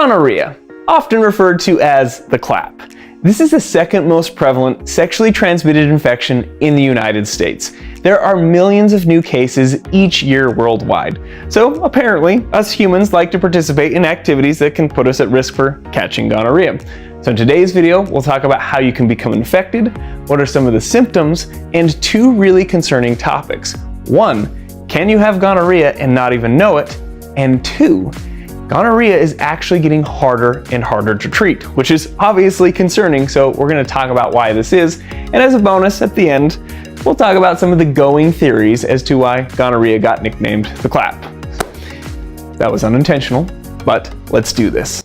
Gonorrhea, often referred to as the clap. This is the second most prevalent sexually transmitted infection in the United States. There are millions of new cases each year worldwide. So apparently, us humans like to participate in activities that can put us at risk for catching gonorrhea. So in today's video, we'll talk about how you can become infected, what are some of the symptoms, and two really concerning topics. One, can you have gonorrhea and not even know it? And two, gonorrhea is actually getting harder and harder to treat, which is obviously concerning, so we're going to talk about why this is. And as a bonus at the end, we'll talk about some of the going theories as to why gonorrhea got nicknamed the clap. That was unintentional, but let's do this.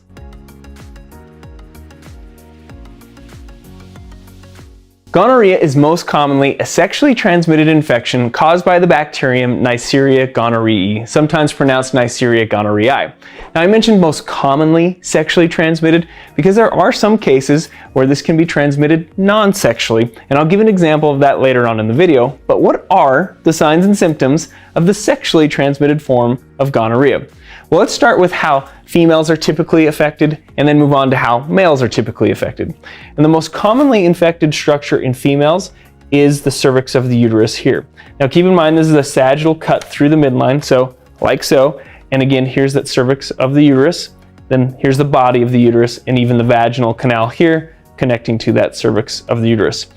Gonorrhea is most commonly a sexually transmitted infection caused by the bacterium Neisseria gonorrhoeae, sometimes pronounced Neisseria gonorrhoeae. Now, I mentioned most commonly sexually transmitted because there are some cases where this can be transmitted non-sexually, and I'll give an example of that later on in the video. But what are the signs and symptoms of the sexually transmitted form of gonorrhea? Well, let's start with how females are typically affected and then move on to how males are typically affected. And the most commonly infected structure in females is the cervix of the uterus here. Now keep in mind this is a sagittal cut through the midline, so like so. And again, here's that cervix of the uterus, then here's the body of the uterus and even the vaginal canal here connecting to that cervix of the uterus.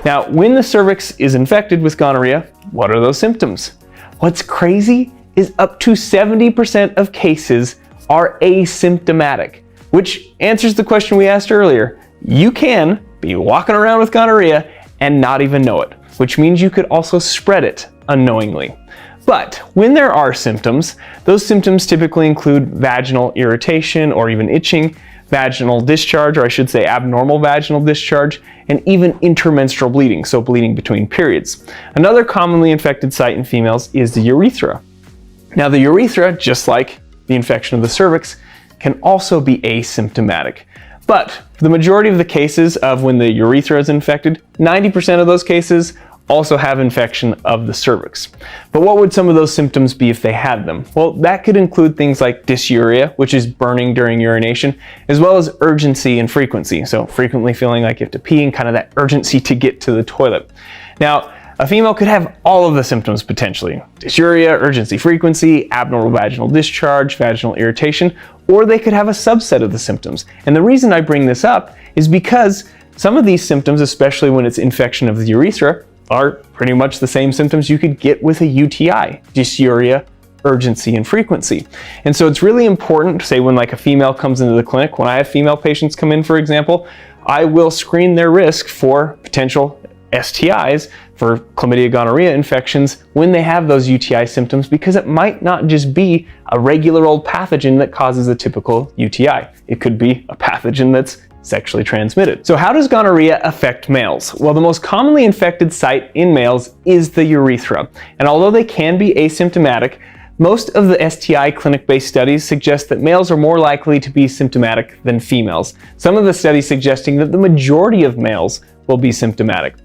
Now, when the cervix is infected with gonorrhea, what are those symptoms? What's crazy is up to 70% of cases are asymptomatic, which answers the question we asked earlier. You can be walking around with gonorrhea and not even know it, which means you could also spread it unknowingly. But when there are symptoms, those symptoms typically include vaginal irritation or even itching, vaginal discharge, or I should say abnormal vaginal discharge, and even intermenstrual bleeding, so bleeding between periods. Another commonly infected site in females is the urethra. Now, the urethra, just like the infection of the cervix, can also be asymptomatic. But for the majority of the cases of when the urethra is infected, 90% of those cases also have infection of the cervix. But what would some of those symptoms be if they had them? Well, that could include things like dysuria, which is burning during urination, as well as urgency and frequency. So frequently feeling like you have to pee and kind of that urgency to get to the toilet. Now, a female could have all of the symptoms potentially: dysuria, urgency, frequency, abnormal vaginal discharge, vaginal irritation, or they could have a subset of the symptoms. And the reason I bring this up is because some of these symptoms, especially when it's infection of the urethra, are pretty much the same symptoms you could get with a UTI: dysuria, urgency, and frequency. And so it's really important, say when like a female comes into the clinic, when I have female patients come in, for example, I will screen their risk for potential STIs, for chlamydia gonorrhea infections, when they have those UTI symptoms, because it might not just be a regular old pathogen that causes a typical UTI. It could be a pathogen that's sexually transmitted. So how does gonorrhea affect males? Well, the most commonly infected site in males is the urethra. And although they can be asymptomatic, most of the STI clinic-based studies suggest that males are more likely to be symptomatic than females. Some of the studies suggesting that the majority of males will be symptomatic.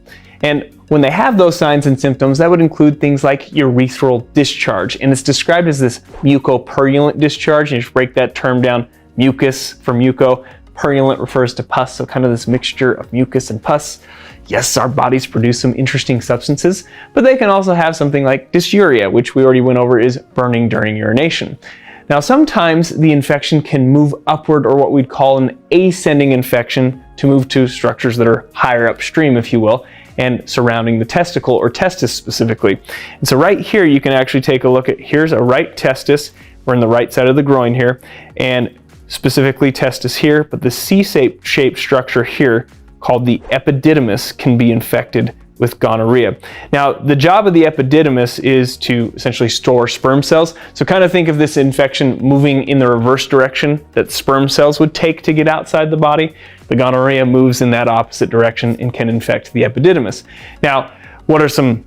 And when they have those signs and symptoms, that would include things like urethral discharge. And it's described as this mucopurulent discharge. And you just break that term down: mucus for muco, purulent refers to pus, so kind of this mixture of mucus and pus. Yes, our bodies produce some interesting substances, but they can also have something like dysuria, which we already went over is burning during urination. Now, sometimes the infection can move upward, or what we'd call an ascending infection, to move to structures that are higher upstream, if you will, and surrounding the testicle or testis specifically. And so right here, you can actually take a look at, here's a right testis. We're in the right side of the groin here, and specifically testis here, but the C-shaped structure here called the epididymis can be infected with gonorrhea. Now, the job of the epididymis is to essentially store sperm cells. So kind of think of this infection moving in the reverse direction that sperm cells would take to get outside the body. The gonorrhea moves in that opposite direction and can infect the epididymis. Now, what are some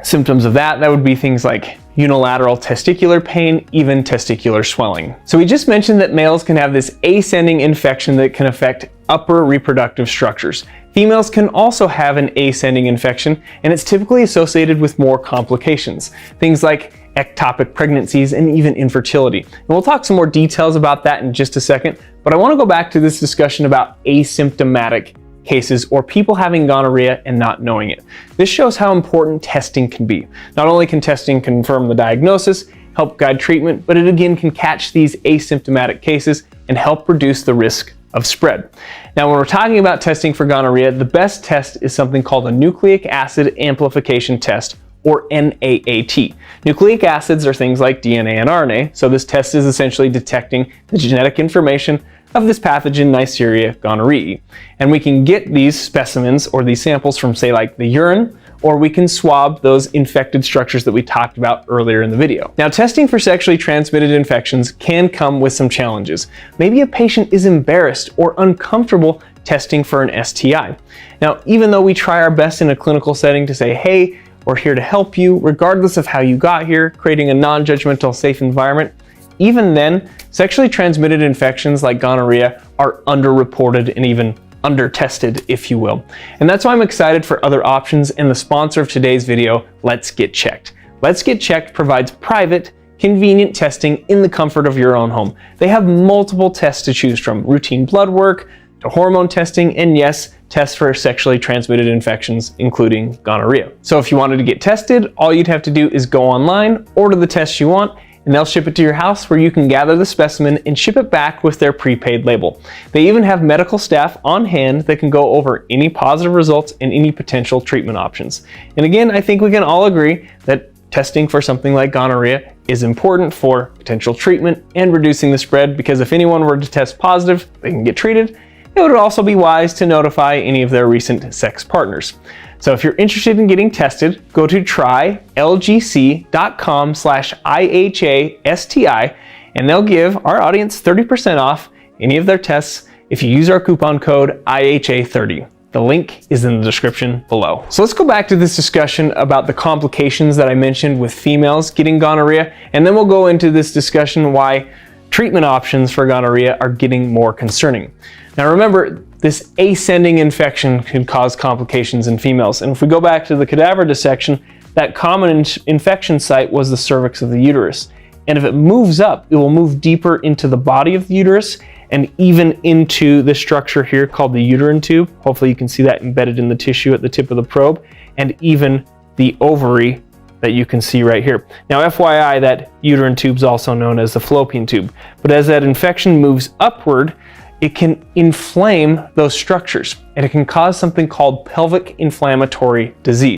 symptoms of that? That would be things like unilateral testicular pain, even testicular swelling. So we just mentioned that males can have this ascending infection that can affect upper reproductive structures. Females can also have an ascending infection, and it's typically associated with more complications, things like ectopic pregnancies and even infertility. And we'll talk some more details about that in just a second, but I want to go back to this discussion about asymptomatic cases or people having gonorrhea and not knowing it. This shows how important testing can be. Not only can testing confirm the diagnosis, help guide treatment, but it again can catch these asymptomatic cases and help reduce the risk of spread. Now, when we're talking about testing for gonorrhea, the best test is something called a nucleic acid amplification test, or NAAT. Nucleic acids are things like DNA and RNA, so this test is essentially detecting the genetic information of this pathogen Neisseria gonorrhoeae. And we can get these specimens or these samples from, say, like the urine, or we can swab those infected structures that we talked about earlier in the video. Now, testing for sexually transmitted infections can come with some challenges. Maybe a patient is embarrassed or uncomfortable testing for an STI. Now, even though we try our best in a clinical setting to say, hey, we're here to help you, regardless of how you got here, creating a non-judgmental, safe environment, even then, sexually transmitted infections like gonorrhea are underreported and even under-tested, if you will. And that's why I'm excited for other options, and the sponsor of today's video, Let's Get Checked. Let's Get Checked provides private, convenient testing in the comfort of your own home. They have multiple tests to choose from, routine blood work, to hormone testing, and yes, tests for sexually transmitted infections, including gonorrhea. So if you wanted to get tested, all you'd have to do is go online, order the test you want, and they'll ship it to your house where you can gather the specimen and ship it back with their prepaid label. They even have medical staff on hand that can go over any positive results and any potential treatment options. And again, I think we can all agree that testing for something like gonorrhea is important for potential treatment and reducing the spread, because if anyone were to test positive, they can get treated. It would also be wise to notify any of their recent sex partners. So if you're interested in getting tested, go to trylgc.com/IHASTI, and they'll give our audience 30% off any of their tests if you use our coupon code IHA30. The link is in the description below. So let's go back to this discussion about the complications that I mentioned with females getting gonorrhea, and then we'll go into this discussion why treatment options for gonorrhea are getting more concerning. Now remember, this ascending infection can cause complications in females. And if we go back to the cadaver dissection, that common infection site was the cervix of the uterus. And if it moves up, it will move deeper into the body of the uterus and even into the structure here called the uterine tube. Hopefully you can see that embedded in the tissue at the tip of the probe, and even the ovary that you can see right here. Now, FYI, that uterine tube is also known as the fallopian tube. But as that infection moves upward, it can inflame those structures, and it can cause something called pelvic inflammatory disease.